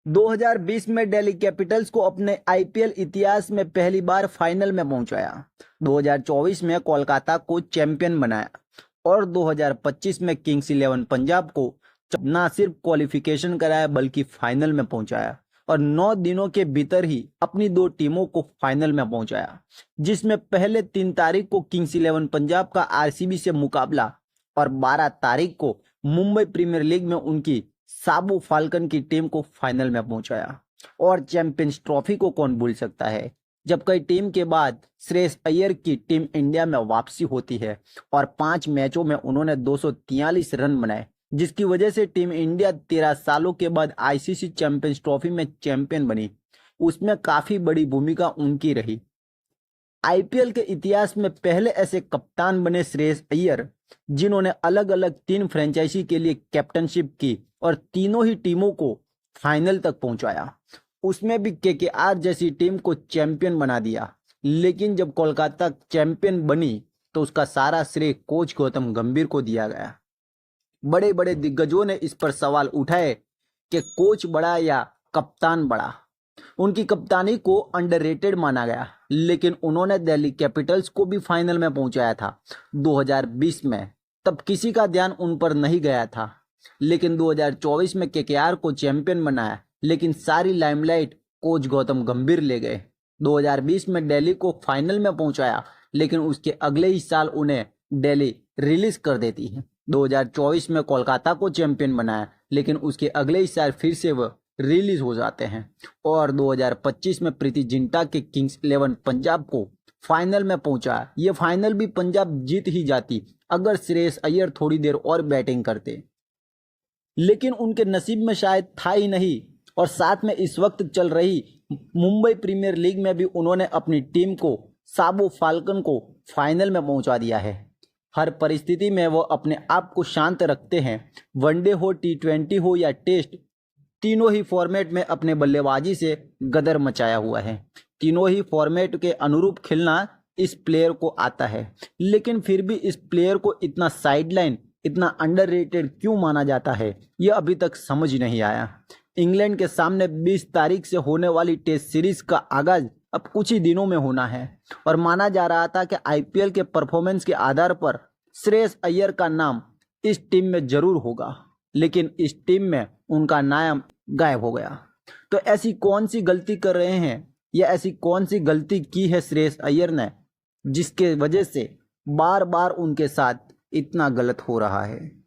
2020 में दिल्ली कैपिटल्स को अपने आईपीएल इतिहास में पहली बार फाइनल में पहुंचाया। 2024 में कोलकाता को चैंपियन बनाया और 2025 में किंग्स इलेवन पंजाब को न सिर्फ क्वालिफिकेशन कराया बल्कि फाइनल में पहुंचाया और 9 दिनों के भीतर ही अपनी 2 टीमों को फाइनल में पहुंचाया, जिसमें पहले 3 तारीख को किंग्स इलेवन पंजाब का आरसीबी से मुकाबला और 12 तारीख को मुंबई प्रीमियर लीग में उनकी साबो फाल्कन की टीम को फाइनल में पहुंचाया। और चैंपियंस ट्रॉफी को कौन भूल सकता है, जब कई टीम के बाद श्रेयस अय्यर की टीम इंडिया में वापसी होती है और 5 मैचों में उन्होंने 243 रन बनाए, जिसकी वजह से टीम इंडिया 13 सालों के बाद आईसीसी चैंपियंस ट्रॉफी में चैंपियन बनी। उसमें काफी बड़ी भूमिका उनकी रही। आईपीएल के इतिहास में पहले ऐसे कप्तान बने श्रेयस अय्यर, जिन्होंने अलग अलग 3 फ्रेंचाइजी के लिए कैप्टनशिप की और तीनों ही टीमों को फाइनल तक पहुंचाया। उसमें भी केकेआर जैसी टीम को चैंपियन बना दिया। लेकिन जब कोलकाता चैंपियन बनी तो उसका सारा श्रेय कोच गौतम गंभीर को दिया गया। बड़े बड़े दिग्गजों ने इस पर सवाल उठाए कि कोच बड़ा या कप्तान बड़ा। उनकी कप्तानी को अंडररेटेड माना गया, लेकिन उन्होंने दिल्ली कैपिटल्स को भी फाइनल में पहुंचाया था 2020 में। तब किसी का ध्यान उन पर नहीं गया था, लेकिन 2024 में केकेआर को चैंपियन बनाया, लेकिन सारी लाइमलाइट कोच गौतम गंभीर ले गए। 2020 में दिल्ली को फाइनल में पहुंचाया, लेकिन उसके अगले ही साल उन्हें दिल्ली रिलीज कर देती है। 2024 में कोलकाता को चैंपियन बनाया, लेकिन उसके अगले ही साल फिर से वह रिलीज हो जाते हैं और 2025 में प्रीति जिंटा के किंग्स इलेवन पंजाब को फाइनल में पहुंचा। यह फाइनल भी पंजाब जीत ही जाती अगर श्रेयस अय्यर थोड़ी देर और बैटिंग करते, लेकिन उनके नसीब में शायद था ही नहीं। और साथ में इस वक्त चल रही मुंबई प्रीमियर लीग में भी उन्होंने अपनी टीम को साबो फाल्कन को फाइनल में पहुंचा दिया है। हर परिस्थिति में वो अपने आप को शांत रखते हैं। वनडे हो, टी20 हो या टेस्ट, तीनों ही फॉर्मेट में अपने बल्लेबाजी से गदर मचाया हुआ है। तीनों ही फॉर्मेट के अनुरूप खेलना इस प्लेयर को आता है, लेकिन फिर भी इस प्लेयर को इतना साइडलाइन, इतना अंडररेटेड क्यों माना जाता है, यह अभी तक समझ नहीं आया। इंग्लैंड के सामने 20 तारीख से होने वाली टेस्ट सीरीज का आगाज अब कुछ ही दिनों में होना है और माना जा रहा था कि आईपीएल के परफॉर्मेंस के आधार पर श्रेयस अय्यर का नाम इस टीम में जरूर होगा, लेकिन इस टीम में उनका नाम गायब हो गया। तो ऐसी कौन सी गलती कर रहे हैं या ऐसी कौन सी गलती की है श्रेयस अय्यर ने, जिसके वजह से बार बार उनके साथ इतना गलत हो रहा है।